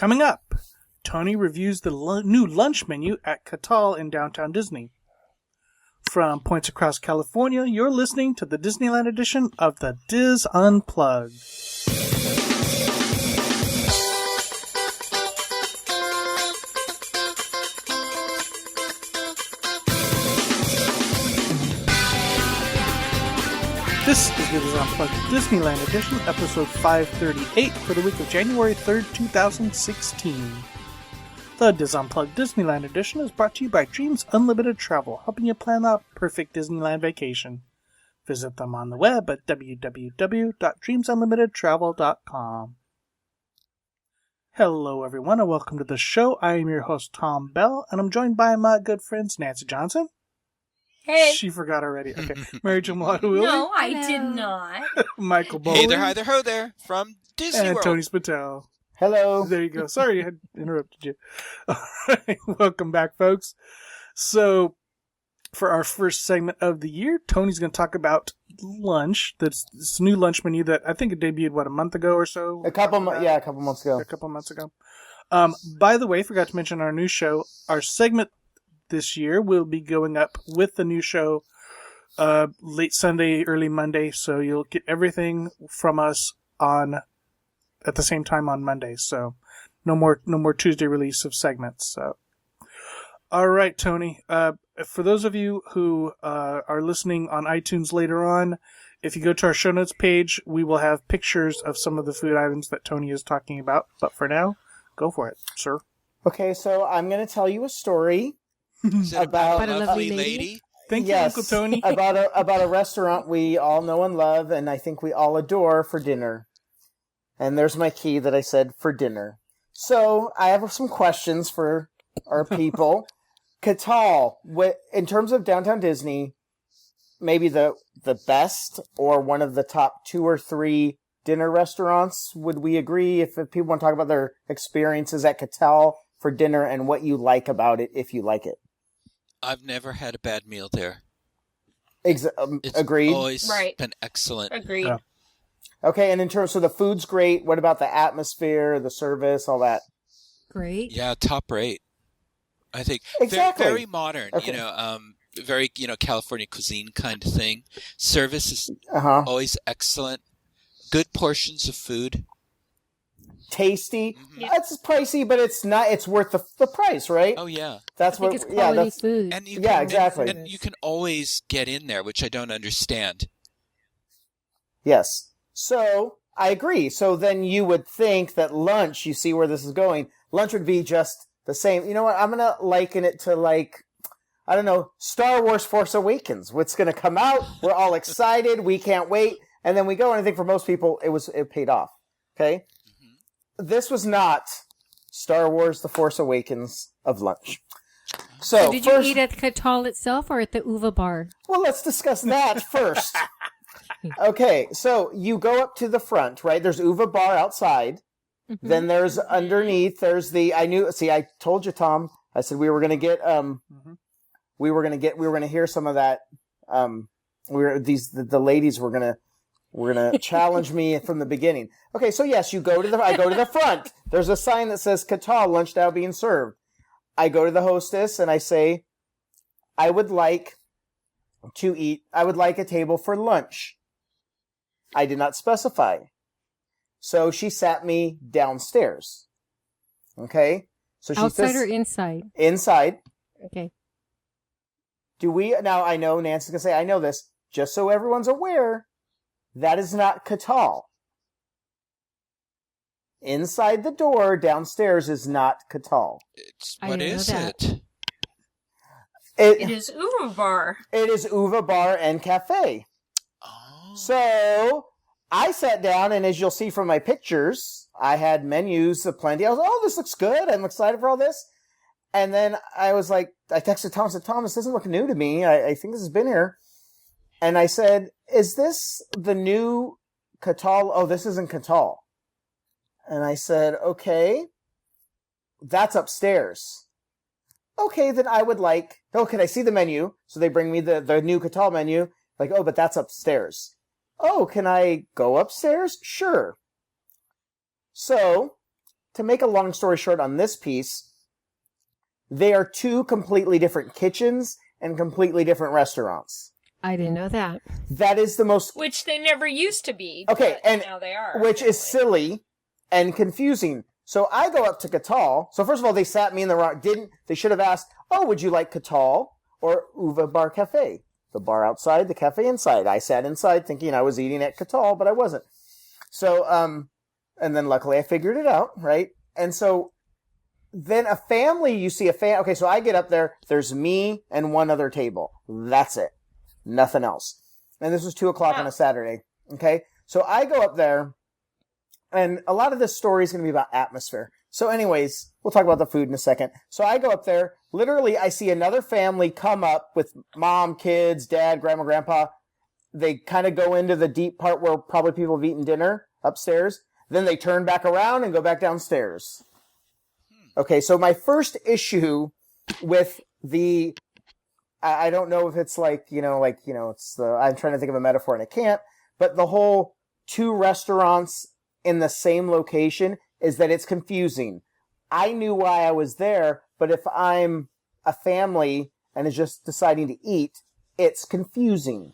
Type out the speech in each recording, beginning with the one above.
Coming up, Tony reviews the new lunch menu at Catal in downtown Disney. From points across California, you're listening to the Disneyland edition of the Diz Unplugged. This is the Diz Unplugged Disneyland edition, episode 538 for the week of January 3rd, 2016. The Diz Unplugged Disneyland edition is brought to you by Dreams Unlimited Travel, helping you plan a perfect Disneyland vacation. Visit them on the web at www.dreamsunlimitedtravel.com. Hello everyone and welcome to the show. I am your host Tom Bell and I'm joined by my good friends Nancy Johnson. Hey. She forgot already. Okay. Mary Jo Willie. No, I did not. Michael Bowling. Hey there, hi there, ho there, from Disney and World. Tony Spittell. Hello. There you go. Sorry I had interrupted you. All right. Welcome back, folks. So, for our first segment of the year, Tony's going to talk about lunch. That's this new lunch menu that I think it debuted, a month ago or so? A couple months ago. A couple months ago. By the way, forgot to mention our new show. Our segment this year will be going up with the new show late Sunday, early Monday, so you'll get everything from us at the same time on Monday. So no more Tuesday release of segments. So all right, Tony. For those of you who are listening on iTunes later on, if you go to our show notes page, we will have pictures of some of the food items that Tony is talking about. But for now, go for it, sir. Okay, so I'm going to tell you a story about a lovely lady. Thank you, Uncle Tony. about a restaurant we all know and love, and I think we all adore for dinner. And there's my key that I said for dinner. So I have some questions for our people. Catal, in terms of downtown Disney, maybe the best or one of the top 2 or 3 dinner restaurants. Would we agree if people want to talk about their experiences at Catal for dinner and what you like about it, if you like it? I've never had a bad meal there. Agreed. It's always been excellent. Agreed. Yeah. Okay, and in terms of the food's great. What about the atmosphere, the service, all that? Great. Yeah, top rate. I think Exactly. very modern. Okay. Very California cuisine kind of thing. Service is always excellent. Good portions of food. Tasty. Mm-hmm. That's pricey, but it's not. It's worth the price, right? Oh yeah. That's I think it's quality food. And exactly. And you can always get in there, which I don't understand. Yes. So I agree. So then you would think that lunch. You see where this is going. Lunch would be just the same. You know what? I'm gonna liken it to I don't know, Star Wars Force Awakens. What's gonna come out? We're all excited. We can't wait. And then we go. And I think for most people, it paid off. Okay. This was not Star Wars The Force Awakens of lunch. So did you eat at Catal itself or at the Uva bar? Well, let's discuss that first. Okay, so you go up to the front, right? There's Uva bar outside. Mm-hmm. Then there's underneath, there's I told you, Tom, I said we were going to get, we were going to hear some of that. The ladies were going to challenge me from the beginning. Okay, so yes, I go to the front. There's a sign that says Catal, lunch now being served. I go to the hostess and I say, I would like a table for lunch. I did not specify. So she sat me downstairs. Okay? So she outside or inside? Inside. Okay. Now I know Nancy's going to say, I know this, just so everyone's aware, that is not Catal. Inside the door downstairs is not Catal. What is it? It is Uva Bar. It is Uva Bar and Cafe. Oh. So I sat down, and as you'll see from my pictures, I had menus of plenty. I was, this looks good. I'm excited for all this. And then I was like, I texted Tom and said, Tom, this doesn't look new to me. I think this has been here. And I said, is this the new Catal? Oh, this isn't Catal. And I said, okay, that's upstairs. Okay, then I would like, can I see the menu? So they bring me the new Catal menu. Like, but that's upstairs. Oh, can I go upstairs? Sure. So to make a long story short on this piece, they are two completely different kitchens and completely different restaurants. I didn't know that. That is the most... Which they never used to be. Okay, and now they are. which is silly and confusing. So I go up to Catal. So first of all, they sat me in the wrong... They should have asked, oh, would you like Catal or Uva Bar Cafe? The bar outside, the cafe inside. I sat inside thinking I was eating at Catal, but I wasn't. So, and then luckily I figured it out, right? And so then a family, you see a okay, so I get up there, there's me and one other table. That's it. Nothing else. And this was 2:00 on a Saturday. Okay. So I go up there, and a lot of this story is going to be about atmosphere. So anyways, we'll talk about the food in a second. So I go up there, literally I see another family come up with mom, kids, dad, grandma, grandpa. They kind of go into the deep part where probably people have eaten dinner upstairs. Then they turn back around and go back downstairs. Okay, so my first issue with the, I don't know if it's it's the, I'm trying to think of a metaphor and I can't, but the whole two restaurants in the same location is that it's confusing. I knew why I was there, but if I'm a family and is just deciding to eat, it's confusing.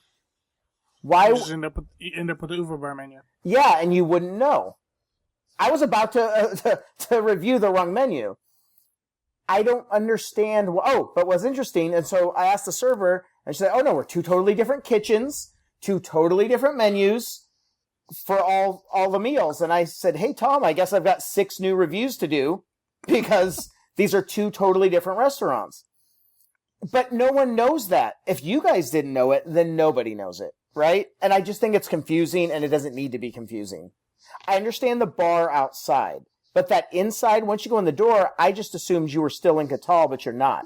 Why? You just end up with the Uva Bar menu. Yeah, and you wouldn't know. I was about to review the wrong menu. I don't understand. But what's interesting, and so I asked the server, and she said, "Oh no, we're two totally different kitchens, two totally different menus for all the meals." And I said, "Hey Tom, I guess I've got 6 new reviews to do because these are two totally different restaurants." But no one knows that. If you guys didn't know it, then nobody knows it, right? And I just think it's confusing, and it doesn't need to be confusing. I understand the bar outside, but that inside, once you go in the door, I just assumed you were still in Catal, but you're not.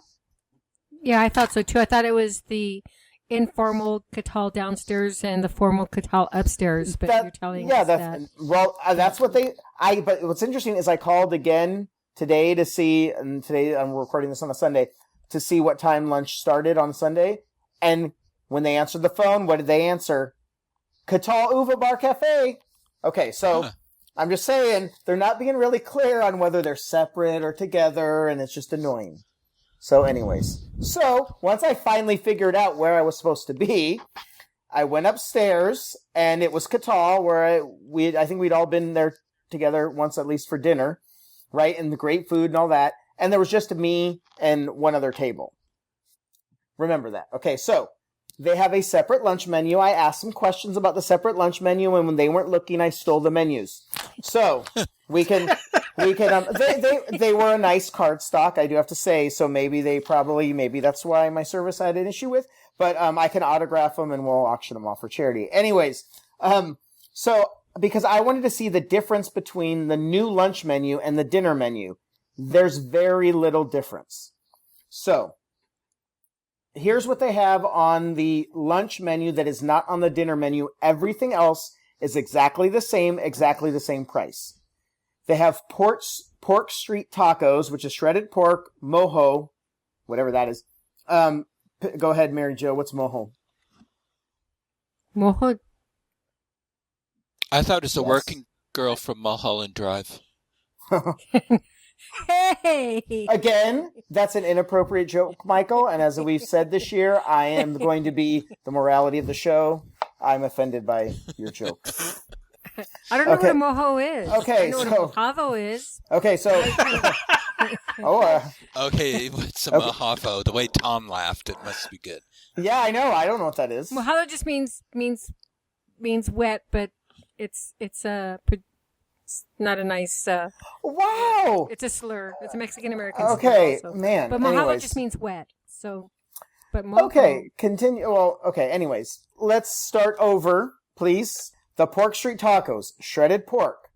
Yeah, I thought so too. I thought it was the informal Catal downstairs and the formal Catal upstairs, but you're telling us that. Well, that's what but what's interesting is I called again today to see, and today I'm recording this on a Sunday, to see what time lunch started on Sunday, and when they answered the phone, what did they answer? Catal Uva Bar Cafe. Okay, so I'm just saying, they're not being really clear on whether they're separate or together, and it's just annoying. So anyways, once I finally figured out where I was supposed to be, I went upstairs, and it was Catal, where I think we'd all been there together once at least for dinner, right? And the great food and all that. And there was just me and one other table. Remember that. Okay, so they have a separate lunch menu. I asked some questions about the separate lunch menu, and when they weren't looking, I stole the menus. So we can. They were a nice card stock, I do have to say. So maybe that's why my service I had an issue with. But I can autograph them and we'll auction them off for charity. Anyways, so because I wanted to see the difference between the new lunch menu and the dinner menu, there's very little difference. So here's what they have on the lunch menu that is not on the dinner menu. Everything else is exactly the same price. They have pork street tacos, which is shredded pork, mojo, whatever that is. Go ahead, Mary Jo. What's mojo? Mojo. I thought it was a working girl from Mulholland Drive. Hey! Again, that's an inappropriate joke, Michael. And as we've said this year, I am going to be the morality of the show. I'm offended by your joke. I don't know what a mojo is. Okay, I know what a mojado is. Okay, so... Okay, what's a mojado? The way Tom laughed, it must be good. Yeah, I know. I don't know what that is. Mojado just means wet, but it's not a nice. Wow! It's a slur. It's a Mexican American slur. Okay, also. man. But mojado anyways. just means wet. So, but mojo. Okay, continue. Well, okay. Anyways, let's start over, please. The pork street tacos, shredded pork,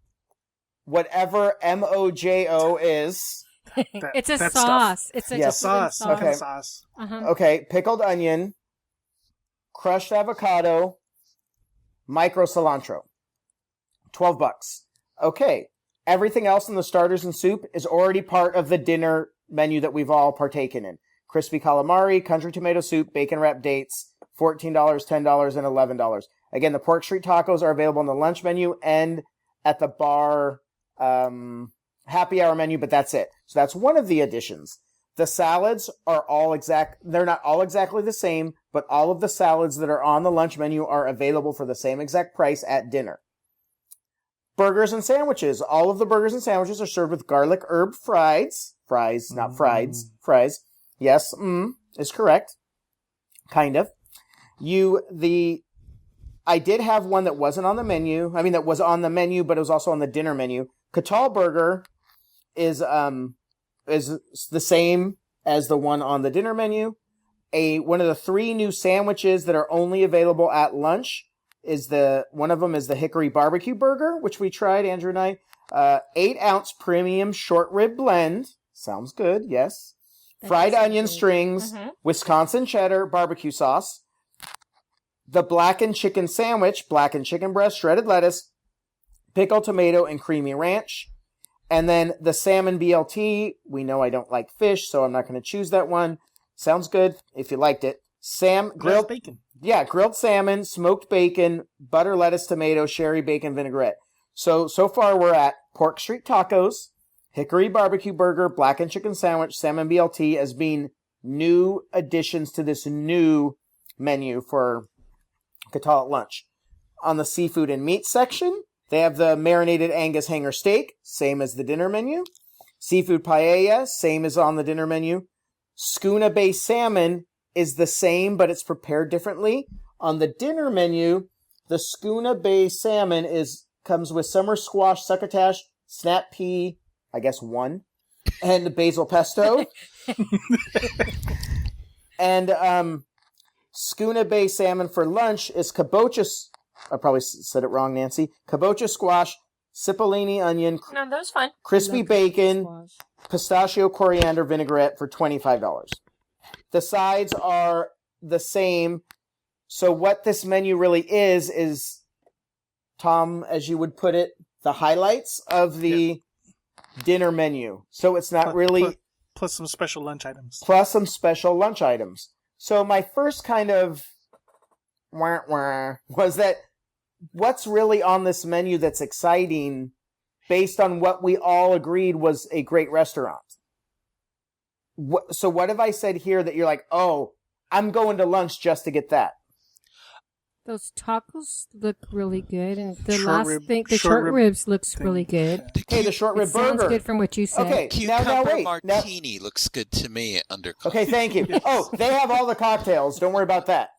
whatever mojo is. It's a that sauce. Stuff. It's a sauce. sauce. Okay. Sauce. Uh-huh. Okay, pickled onion, crushed avocado, micro cilantro. $12. Okay, everything else in the starters and soup is already part of the dinner menu that we've all partaken in. Crispy calamari, country tomato soup, bacon wrapped dates, $14, $10, and $11. Again, the pork street tacos are available on the lunch menu and at the bar happy hour menu, but that's it. So that's one of the additions. The salads are they're not all exactly the same, but all of the salads that are on the lunch menu are available for the same exact price at dinner. Burgers and sandwiches. All of the burgers and sandwiches are served with garlic herb fries. Fries, not frieds. Fries. Yes, is correct. Kind of. I did have one that wasn't on the menu. I mean, that was on the menu, but it was also on the dinner menu. Catal burger is the same as the one on the dinner menu. One of the 3 new sandwiches that are only available at lunch one of them is the hickory barbecue burger, which we tried, Andrew and I. 8-ounce premium short rib blend. Sounds good, yes. Fried onion strings, Wisconsin cheddar barbecue sauce. The blackened chicken sandwich, blackened chicken breast, shredded lettuce, pickled tomato, and creamy ranch. And then the salmon BLT. We know I don't like fish, so I'm not going to choose that one. Sounds good if you liked it. Grilled bacon. Yeah, grilled salmon, smoked bacon, butter, lettuce, tomato, sherry, bacon, vinaigrette. So far we're at pork street tacos, hickory barbecue burger, blackened chicken sandwich, salmon BLT as being new additions to this new menu for Catal at lunch. On the seafood and meat section, they have the marinated Angus hanger steak, same as the dinner menu. Seafood paella, same as on the dinner menu. Schooner Bay salmon is the same, but it's prepared differently. On the dinner menu, the Schooner Bay salmon comes with summer squash, succotash, snap pea, I guess 1, and basil pesto. And Schooner Bay salmon for lunch is kabocha. I probably said it wrong, Nancy. Kabocha squash, cipollini onion, No, that was fine. crispy bacon, pistachio coriander vinaigrette for $25. The sides are the same. So what this menu really is Tom, as you would put it, the highlights of the dinner menu. So it's not really... Plus some special lunch items. So my first kind of was that what's really on this menu that's exciting based on what we all agreed was a great restaurant? So what have I said here that you're like, oh, I'm going to lunch just to get that? Those tacos look really good, and the short ribs looks really good. The short rib burger sounds good from what you said. Okay, now wait. Martini looks good to me under coffee. Okay, thank you. Oh, they have all the cocktails. Don't worry about that.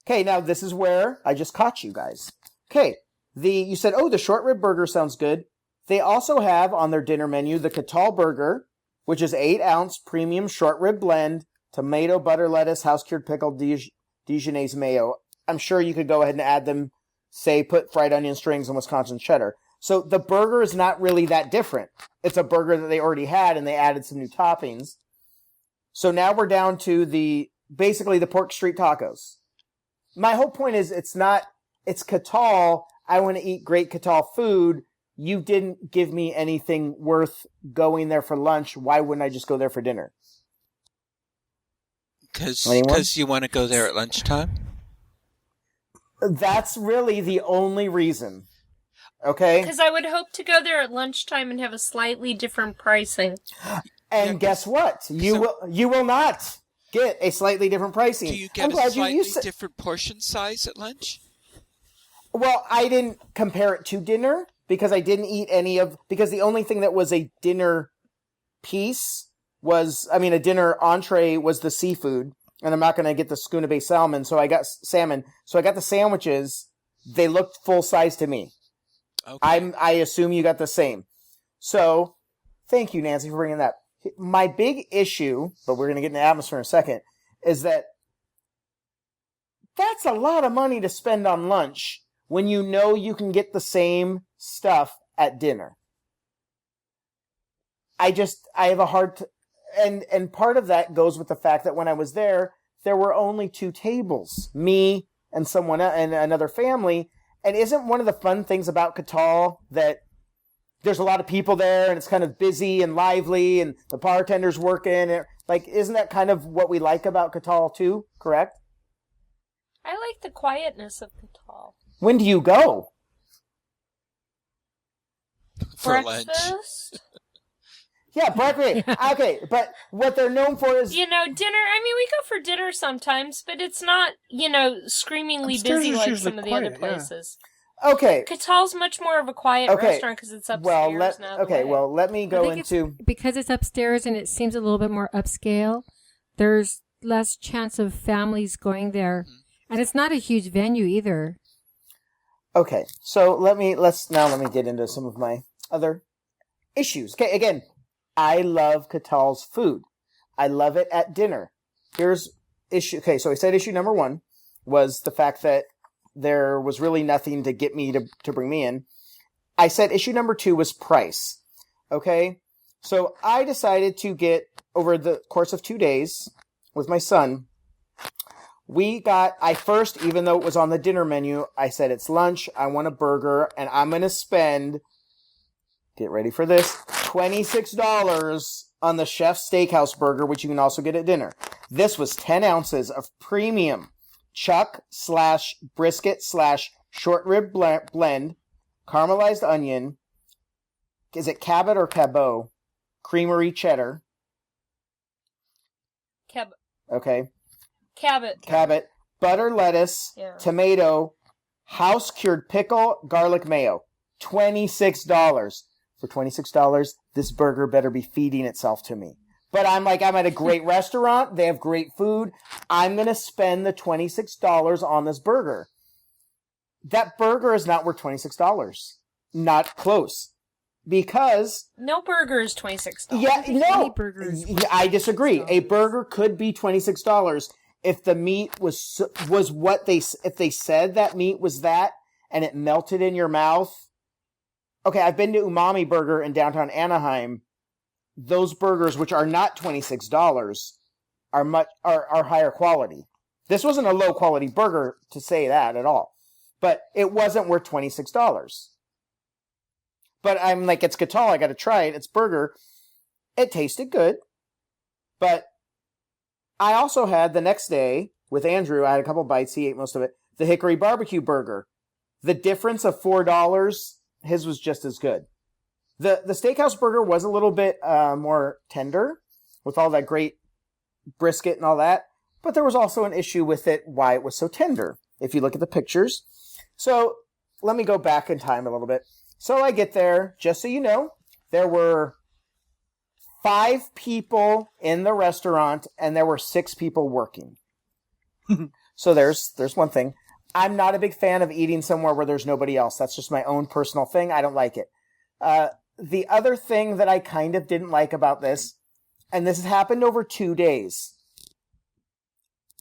Okay, now this is where I just caught you guys. Okay, you said, the short rib burger sounds good. They also have on their dinner menu the Catal burger, which is 8-ounce premium short rib blend, tomato, butter, lettuce, house-cured pickled Dijonnaise mayo. I'm sure you could go ahead and add them, say, put fried onion strings and Wisconsin cheddar. So the burger is not really that different. It's a burger that they already had, and they added some new toppings. So now we're down to basically the pork street tacos. My whole point is it's Catal. I want to eat great Catal food. You didn't give me anything worth going there for lunch. Why wouldn't I just go there for dinner? Because you want to go there at lunchtime? That's really the only reason. Okay? Because I would hope to go there at lunchtime and have a slightly different pricing. And guess what? You will not get a slightly different pricing. Do you get a slightly different portion size at lunch? Well, I didn't compare it to dinner because I didn't eat because the only thing that was a dinner piece a dinner entree was the seafood. And I'm not going to get the Schooner Bay salmon, so I got salmon. So I got the sandwiches. They looked full size to me. Okay. I assume you got the same. So, thank you, Nancy, for bringing that. My big issue, but we're going to get into atmosphere in a second, is that that's a lot of money to spend on lunch when you know you can get the same stuff at dinner. I have a hard and part of that goes with the fact that when I was there were only 2 tables, me and someone and another family. And isn't one of the fun things about Catal that there's a lot of people there and it's kind of busy and lively and the bartender's working? Isn't that kind of what we like about Catal too? Correct? I like the quietness of Catal. When do you go? For Breakfast? Yeah, Black Parade. Okay, but what they're known for is... dinner. I mean, we go for dinner sometimes, but it's not, screamingly Upstairs busy is like usually some of the quiet, other places. Okay. Catal's much more of a quiet restaurant because it's upstairs now. Let me go into... Because it's upstairs and it seems a little bit more upscale, there's less chance of families going there. And it's not a huge venue either. Okay, so let me get into some of my other issues. Okay, again, I love Catal's food. I love it at dinner. Here's issue. Okay, so I said issue number 1 was the fact that there was really nothing to get me to bring me in. I said issue number 2 was price. Okay, so I decided to get, over the course of 2 days with my son, I first, even though it was on the dinner menu, I said it's lunch, I want a burger, and I'm going to spend, get ready for this, $26 on the Chef's Steakhouse burger, which you can also get at dinner. This was 10 ounces of premium chuck/brisket/short rib blend, caramelized onion, is it Cabot or Cabot? Creamery cheddar. Cabot. Okay. Cabot. Butter, lettuce, tomato, house-cured pickle, garlic mayo. $26. For $26, this burger better be feeding itself to me. But I'm at a great restaurant. They have great food. I'm going to spend the $26 on this burger. That burger is not worth $26. Not close. Because... No burger is $26. Yeah, no. I disagree. A burger could be $26 if the meat was what if they said that meat was that and it melted in your mouth. Okay, I've been to Umami Burger in downtown Anaheim. Those burgers, which are not $26, are higher quality. This wasn't a low quality burger to say that at all, but it wasn't worth $26. But I'm like, it's Catal, I got to try it. It's burger. It tasted good, but I also had the next day with Andrew. I had a couple bites. He ate most of it. The Hickory Barbecue Burger. The difference of $4. His was just as good. The steakhouse burger was a little bit more tender with all that great brisket and all that. But there was also an issue with it, why it was so tender, if you look at the pictures. So let me go back in time a little bit. So I get there, just so you know, there were 5 people in the restaurant and there were 6 people working. So there's one thing. I'm not a big fan of eating somewhere where there's nobody else. That's just my own personal thing. I don't like it. The other thing that I kind of didn't like about this, and this has happened over 2 days,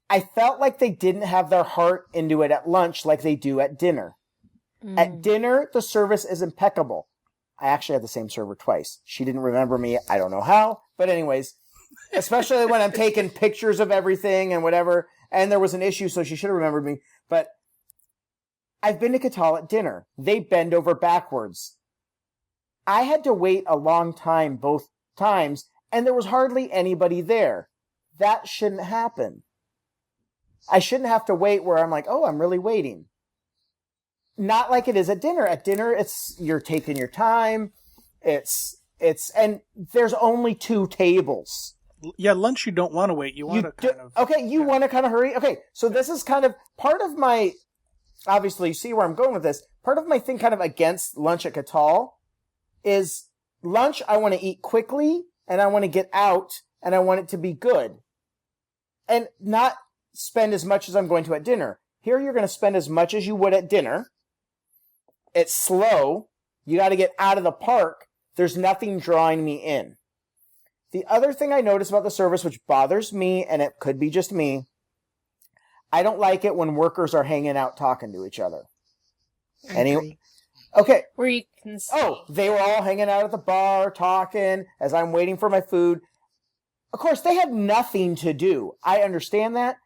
I felt like they didn't have their heart into it at lunch like they do at dinner. At dinner, the service is impeccable. I actually had the same server twice. She didn't remember me. I don't know how. But anyways, especially when I'm taking pictures of everything and whatever, and there was an issue, so she should have remembered me. But I've been to Catal at dinner. They bend over backwards. I had to wait a long time both times, and there was hardly anybody there. That shouldn't happen. I shouldn't have to wait where I'm like, oh, I'm really waiting. Not like it is at dinner. At dinner, you're taking your time. And there's only 2 tables. Yeah, lunch you don't want to wait. You want to want to kind of hurry. Okay, so this is kind of part of my, obviously you see where I'm going with this. Part of my thing kind of against lunch at Catal is lunch I want to eat quickly and I want to get out and I want it to be good. And not spend as much as I'm going to at dinner. Here you're going to spend as much as you would at dinner. It's slow. You got to get out of the park. There's nothing drawing me in. The other thing I notice about the service, which bothers me, and it could be just me, I don't like it when workers are hanging out talking to each other. Okay. Where you can see. Oh, they were all hanging out at the bar, talking, as I'm waiting for my food. Of course, they had nothing to do. I understand that.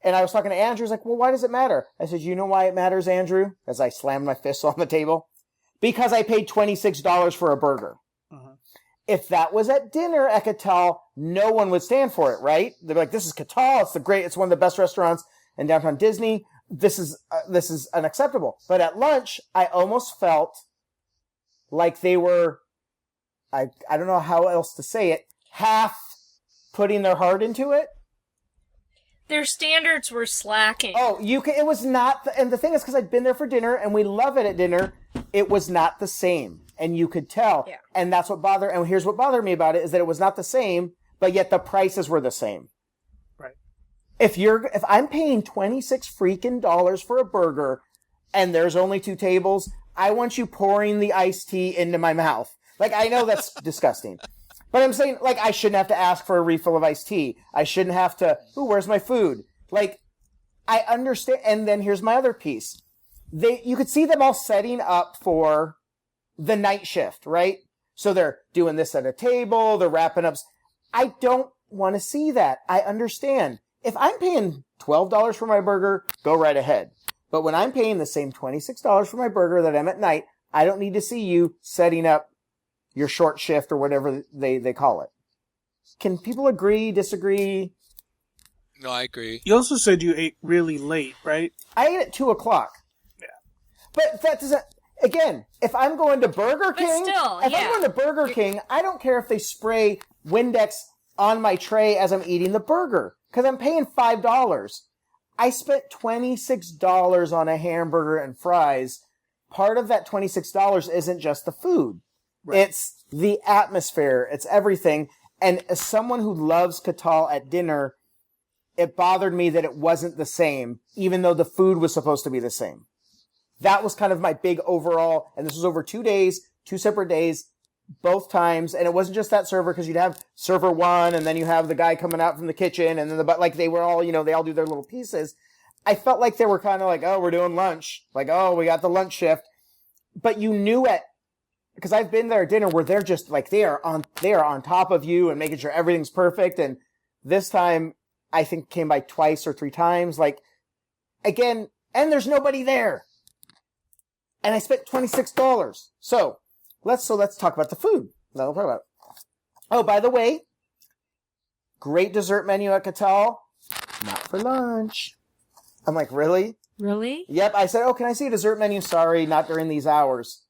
And I was talking to Andrew. He's like, well, why does it matter? I said, you know why it matters, Andrew? As I slammed my fists on the table. Because I paid $26 for a burger. Uh-huh. If that was at dinner at Catal, no one would stand for it, right? They're like, this is Catal. It's one of the best restaurants in downtown Disney. This is unacceptable. But at lunch, I almost felt like they were I don't know how else to say it, half putting their heart into it. Their standards were slacking. Oh, it was not, and the thing is, because I'd been there for dinner, and we love it at dinner, it was not the same, and you could tell. Yeah. And that's what and here's what bothered me about it, is that it was not the same, but yet the prices were the same. Right. If I'm paying $26 freaking dollars for a burger, and there's only 2 tables, I want you pouring the iced tea into my mouth. Like, I know that's disgusting. But I'm saying, like, I shouldn't have to ask for a refill of iced tea. I shouldn't have to, where's my food? Like, I understand. And then here's my other piece. You could see them all setting up for the night shift, right? So they're doing this at a table, they're wrapping up. I don't want to see that. I understand. If I'm paying $12 for my burger, go right ahead. But when I'm paying the same $26 for my burger that I'm at night, I don't need to see you setting up your short shift or whatever they call it. Can people agree, disagree? No, I agree. You also said you ate really late, right? I ate at 2:00. Yeah. But that doesn't, again, if I'm going to Burger King, I'm going to Burger King, I don't care if they spray Windex on my tray as I'm eating the burger, because I'm paying $5. I spent $26 on a hamburger and fries. Part of that $26 isn't just the food. Right. It's the atmosphere. It's everything. And as someone who loves Catal at dinner, it bothered me that it wasn't the same, even though the food was supposed to be the same. That was kind of my big overall, and this was over 2 days, 2 separate days, both times. And it wasn't just that server, because you'd have server 1, and then you have the guy coming out from the kitchen, and then like they were all, they all do their little pieces. I felt like they were kind of like, oh, we're doing lunch. Like, oh, we got the lunch shift. But you knew it. Because I've been there at dinner where they're just like, they are on top of you and making sure everything's perfect. And this time, I think came by 2 or 3 times. Like, again, and there's nobody there. And I spent $26. So let's talk about the food. That'll talk about it. Oh, by the way, great dessert menu at Catal. Not for lunch. I'm like, really? Really? Yep. I said, oh, can I see a dessert menu? Sorry, not during these hours.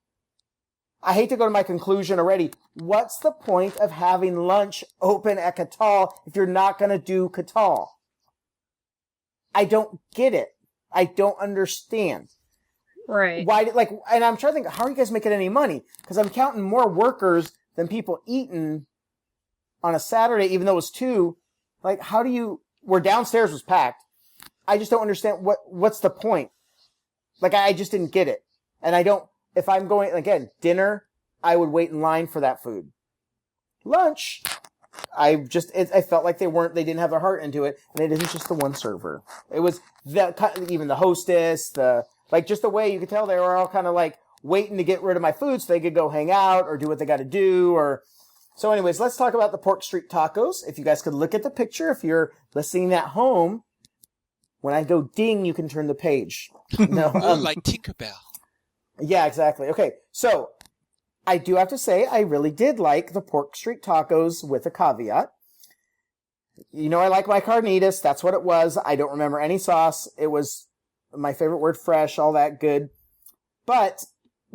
I hate to go to my conclusion already. What's the point of having lunch open at Catal if you're not going to do Catal? I don't get it. I don't understand. Right. Why? And I'm trying to think, how are you guys making any money? Because I'm counting more workers than people eating on a Saturday, even though it was 2. Like, where downstairs was packed. I just don't understand what's the point. Like, I just didn't get it. And if I'm going, again, dinner, I would wait in line for that food. Lunch, I felt like they didn't have their heart into it, and it isn't just the one server. It was even the hostess, just the way you could tell they were all kind of like waiting to get rid of my food so they could go hang out or do what they got to do. So anyways, let's talk about the Pork Street tacos. If you guys could look at the picture, if you're listening at home, when I go ding, you can turn the page. No, like Tinkerbell. Yeah, exactly. Okay, so I do have to say I really did like the Pork Street tacos with a caveat. I like my carnitas. That's what it was. I don't remember any sauce. It was my favorite word, fresh, all that good. But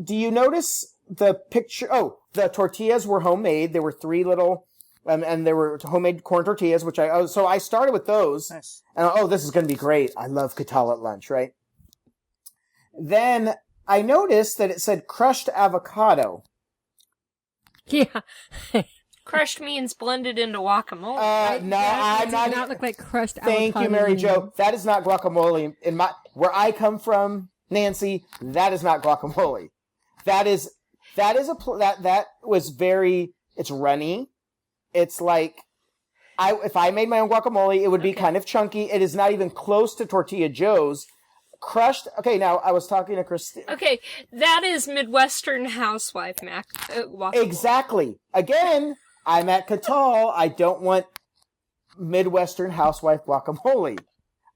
do you notice the picture? Oh, the tortillas were homemade. They were 3 little, and they were homemade corn tortillas, so I started with those. Nice. And this is going to be great. I love Catal at lunch, right? Then I noticed that it said crushed avocado. Yeah. Crushed means blended into guacamole. I'm not. It did not look like crushed avocado. Thank you, Mary Jo. That is not guacamole. Where I come from, Nancy, that is not guacamole. That was very, it's runny. It's like, if I made my own guacamole, it would be kind of chunky. It is not even close to Tortilla Joe's. Crushed. Okay, now I was talking to Christine. Okay, that is Midwestern housewife guacamole. Exactly. Again, I'm at Catal. I don't want Midwestern housewife guacamole.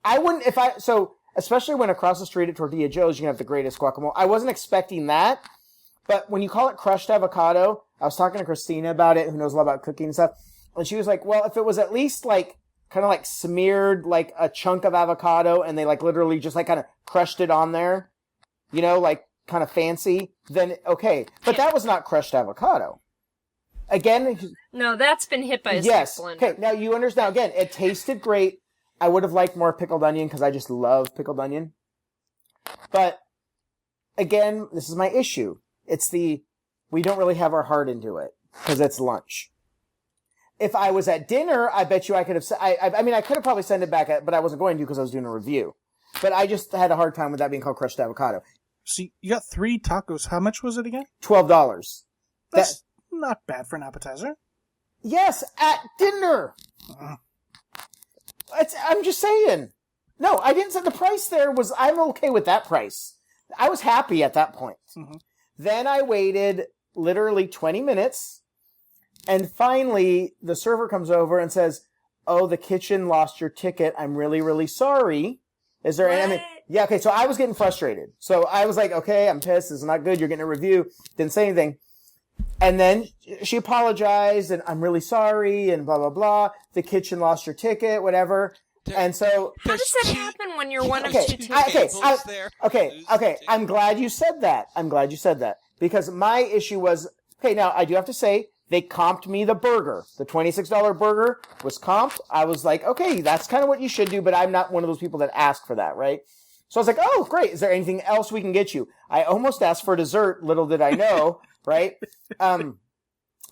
I wouldn't, especially when across the street at Tortilla Joe's, you can have the greatest guacamole. I wasn't expecting that, but when you call it crushed avocado, I was talking to Christina about it, who knows a lot about cooking and stuff, and she was like, well, if it was at least kind of smeared like a chunk of avocado and they literally just kind of crushed it on there, kind of fancy, then okay. But that was not crushed avocado. Again... No, that's been hit by a yes. blender. Okay, now you understand. Again, it tasted great. I would have liked more pickled onion because I just love pickled onion. But, again, this is my issue. It's we don't really have our heart into it because it's lunch. If I was at dinner, I bet you I could have... I mean, I could have probably sent it back, but I wasn't going to because I was doing a review. But I just had a hard time with that being called crushed avocado. See, you got 3 tacos. How much was it again? $12. That's not bad for an appetizer. Yes, at dinner. I'm just saying. No, I didn't say the price there was... I'm okay with that price. I was happy at that point. Mm-hmm. Then I waited literally 20 minutes, and finally the server comes over and says, "Oh, the kitchen lost your ticket. I'm really, really sorry. Is there any..." Yeah, okay, so I was getting frustrated. So I was like, okay, I'm pissed. This is not good. You're getting a review. Didn't say anything. And then she apologized, and I'm really sorry, and blah, blah, blah. The kitchen lost your ticket, whatever. And so... How does that happen when you're one of two tables? Okay, I'm glad you said that. Because my issue was... Okay, now, I do have to say, they comped me the burger. The $26 burger was comped. I was like, okay, that's kind of what you should do, but I'm not one of those people that ask for that, right? So I was like, oh, great. Is there anything else we can get you? I almost asked for dessert. Little did I know, right?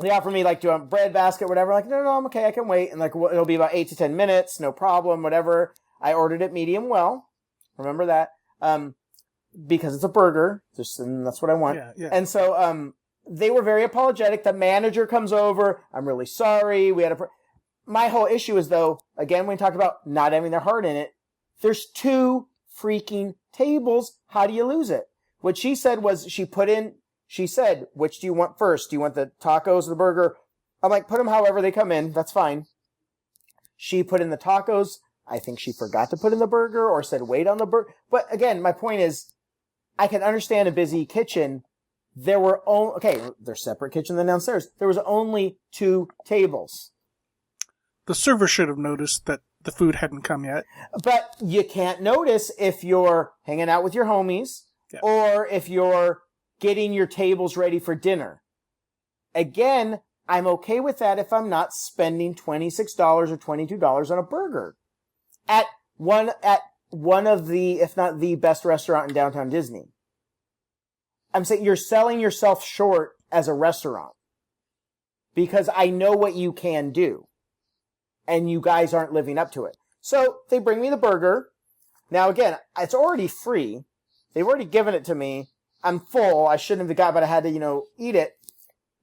They offered me, like, do a bread basket, whatever. Like, no, I'm okay. I can wait. And, like, it'll be about 8 to 10 minutes. No problem, whatever. I ordered it medium well. Remember that. Because it's a burger. And that's what I want. Yeah. And so, they were very apologetic. The manager comes over. I'm really sorry. My whole issue is, though, again, when we talk about not having their heart in it, there's 2 freaking tables. How do you lose it? What she said was she said, which do you want first? Do you want the tacos or the burger? I'm like, put them however they come in. That's fine. She put in the tacos. I think she forgot to put in the burger or said wait on the burger. But again, my point is, I can understand a busy kitchen. There were there's separate kitchen than downstairs. There was only 2 tables. The server should have noticed that the food hadn't come yet. But you can't notice if you're hanging out with your homies or if you're getting your tables ready for dinner. Again, I'm okay with that if I'm not spending $26 or $22 on a burger at one of the, if not the best restaurant in downtown Disney. I'm saying you're selling yourself short as a restaurant because I know what you can do and you guys aren't living up to it. So they bring me the burger. Now again, it's already free. They've already given it to me. I'm full. I shouldn't have got, but I had to, eat it.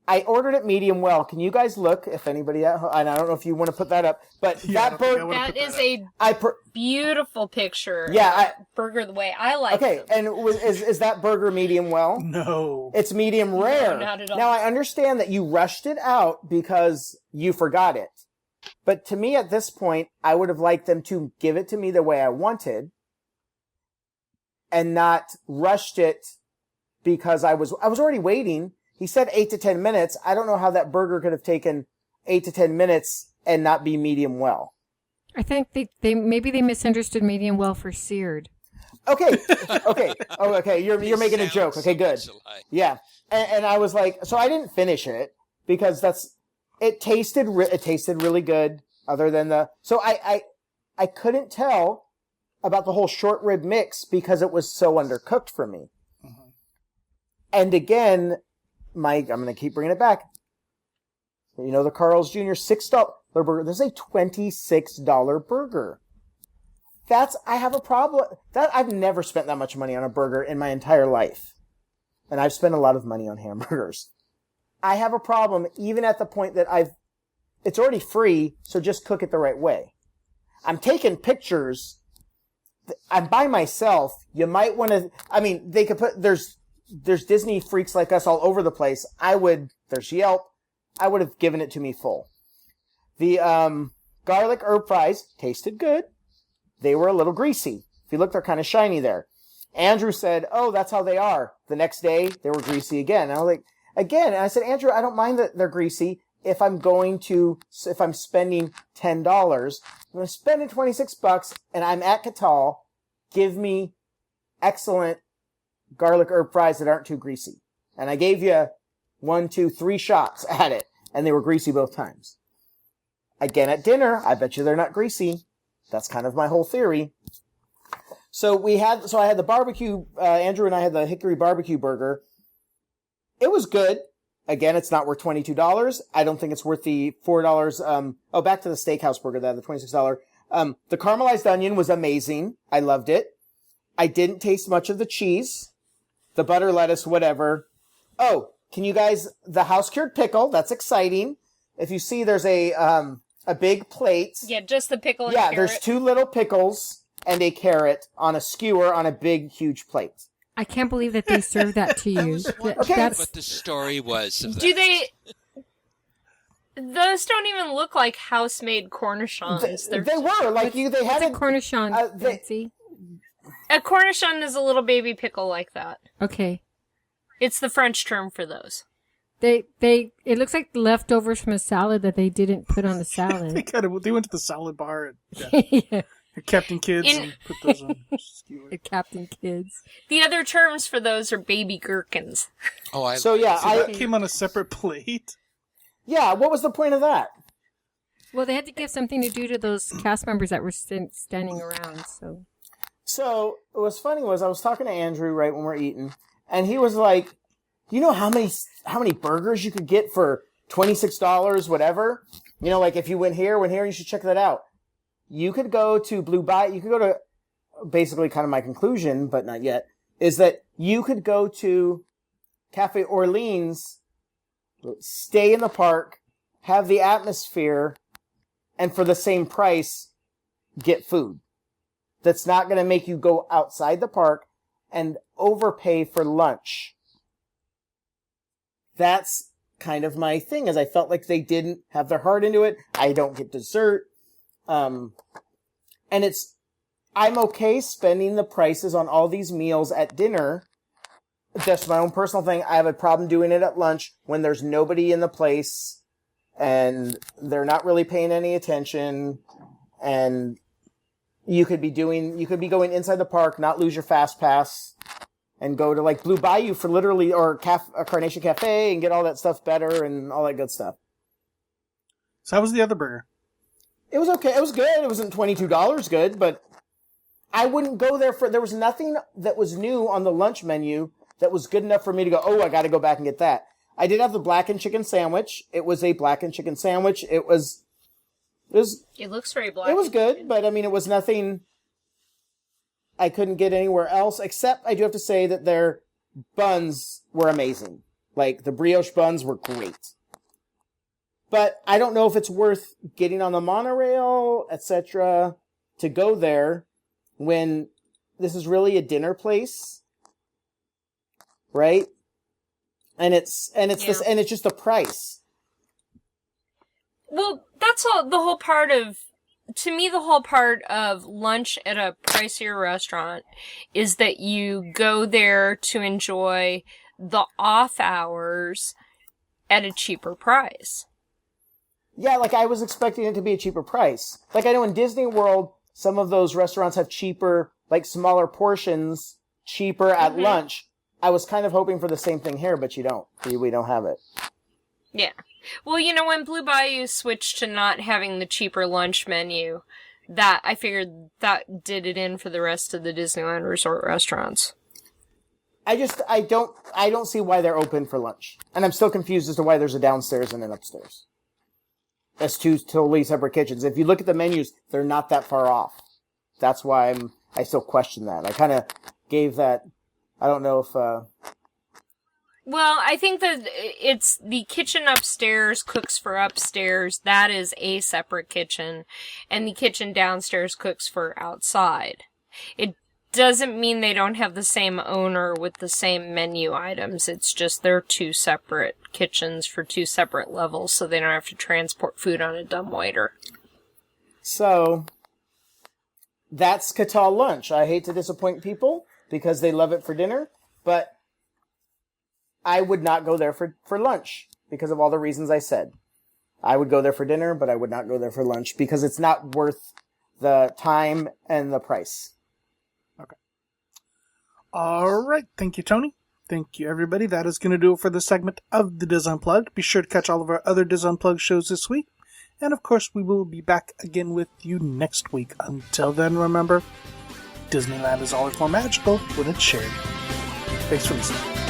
I ordered it medium well. Can you guys look? If anybody at home, I don't know if you want to put that up, but that burger. That is a beautiful picture. Yeah, burger the way I like. Okay, and is that burger medium well? No, it's medium rare. No, not at all. Now I understand that you rushed it out because you forgot it, but to me at this point, I would have liked them to give it to me the way I wanted, and not rushed it because I was already waiting. He said 8 to 10 minutes. I don't know how that burger could have taken 8 to 10 minutes and not be medium well. I think they maybe they misunderstood medium well for seared. Okay. Oh, okay. You're making a joke. Okay, good. Yeah. And I was like, so I didn't finish it because it tasted really good other than so I couldn't tell about the whole short rib mix because it was so undercooked for me. Mm-hmm. And again, I'm going to keep bringing it back. The Carl's Jr. $6 burger. There's a $26 burger. I have a problem. I've never spent that much money on a burger in my entire life. And I've spent a lot of money on hamburgers. I have a problem even at the point that it's already free, so just cook it the right way. I'm taking pictures. I'm by myself. You might want to, they could put, there's Disney freaks like us all over the place. There's Yelp. I would have given it to me full. The garlic herb fries tasted good. They were a little greasy. If you look, they're kind of shiny there. Andrew said, oh, that's how they are. The next day, they were greasy again. And I was like, and I said, Andrew, I don't mind that they're greasy if I'm spending $10. I'm spending $26 and I'm at Catal. Give me excellent garlic herb fries that aren't too greasy. And I gave you 1, 2, 3 shots at it. and they were greasy both times. Again, at dinner, I bet you they're not greasy. That's kind of my whole theory. So I had the barbecue, Andrew and I had the hickory barbecue burger. It was good. Again, it's not worth $22. I don't think it's worth the $4. Back to the steakhouse burger, the $26. The caramelized onion was amazing. I loved it. I didn't taste much of the cheese, the butter, lettuce, whatever. Oh, can you guys, the house cured pickle, that's exciting. If you see, there's a big plate. Yeah, just the pickle and carrot. Yeah, there's 2 little pickles and a carrot on a skewer on a big, huge plate. I can't believe that they served that to you. That's what the story was. Of that. Do they? Those don't even look like house-made cornichons. They were like you. They had a cornichon. Nancy? A cornichon is a little baby pickle like that. Okay. It's the French term for those. It looks like leftovers from a salad that they didn't put on the salad. They went to the salad bar and yeah. Captain Kids and put those on skewer. Captain Kids. The other terms for those are baby gherkins. Oh, I that came on a separate plate. Yeah, what was the point of that? Well, they had to give something to do to those cast members that were standing around. So what was funny was I was talking to Andrew right when we were eating, and he was like, "You know how many burgers you could get for $26, whatever? You know, like if you went here, you should check that out. You could go to Blue Bayou. You could go to basically kind of my conclusion, but not yet, is that you could go to Cafe Orleans, stay in the park, have the atmosphere, and for the same price, get food. That's not going to make you go outside the park and overpay for lunch. That's kind of my thing, is I felt like they didn't have their heart into it. I don't get dessert. And I'm okay spending the prices on all these meals at dinner. That's my own personal thing. I have a problem doing it at lunch when there's nobody in the place and they're not really paying any attention, and you could be going inside the park, not lose your fast pass, and go to like Blue Bayou for literally, or Carnation Cafe, and get all that stuff better and all that good stuff. So how was the other burger? It was okay. It was good. It wasn't $22 good, but I wouldn't go there there was nothing that was new on the lunch menu that was good enough for me to go, oh, I got to go back and get that. I did have the blackened chicken sandwich. It was a blackened chicken sandwich. It looks very black. It was good, but I mean, it was nothing I couldn't get anywhere else, except I do have to say that their buns were amazing. Like, the brioche buns were great. But I don't know if it's worth getting on the monorail, etc., to go there when this is really a dinner place, right? And it's just the price. Well, that's all. The whole part of lunch at a pricier restaurant is that you go there to enjoy the off hours at a cheaper price. Yeah, like I was expecting it to be a cheaper price. Like I know in Disney World, some of those restaurants have cheaper, like smaller portions, cheaper at lunch. I was kind of hoping for the same thing here, but you don't. We don't have it. Yeah. Well, you know, when Blue Bayou switched to not having the cheaper lunch menu, that I figured that did it in for the rest of the Disneyland Resort restaurants. I don't see why they're open for lunch. And I'm still confused as to why there's a downstairs and an upstairs. That's 2 totally separate kitchens. If you look at the menus, they're not that far off. That's why I still question that. I kind of gave that, I don't know if, Well, I think that it's the kitchen upstairs cooks for upstairs. That is a separate kitchen. And the kitchen downstairs cooks for outside. It doesn't mean they don't have the same owner with the same menu items. It's just they're 2 separate kitchens for 2 separate levels, so they don't have to transport food on a dumbwaiter. So, that's Catal lunch. I hate to disappoint people because they love it for dinner, but I would not go there for lunch because of all the reasons I said. I would go there for dinner, but I would not go there for lunch because it's not worth the time and the price. Okay. All right. Thank you, Tony. Thank you, everybody. That is going to do it for this segment of the Dis Unplugged. Be sure to catch all of our other Dis Unplugged shows this week. And, of course, we will be back again with you next week. Until then, remember, Disneyland is always more magical when it's shared. Thanks for listening.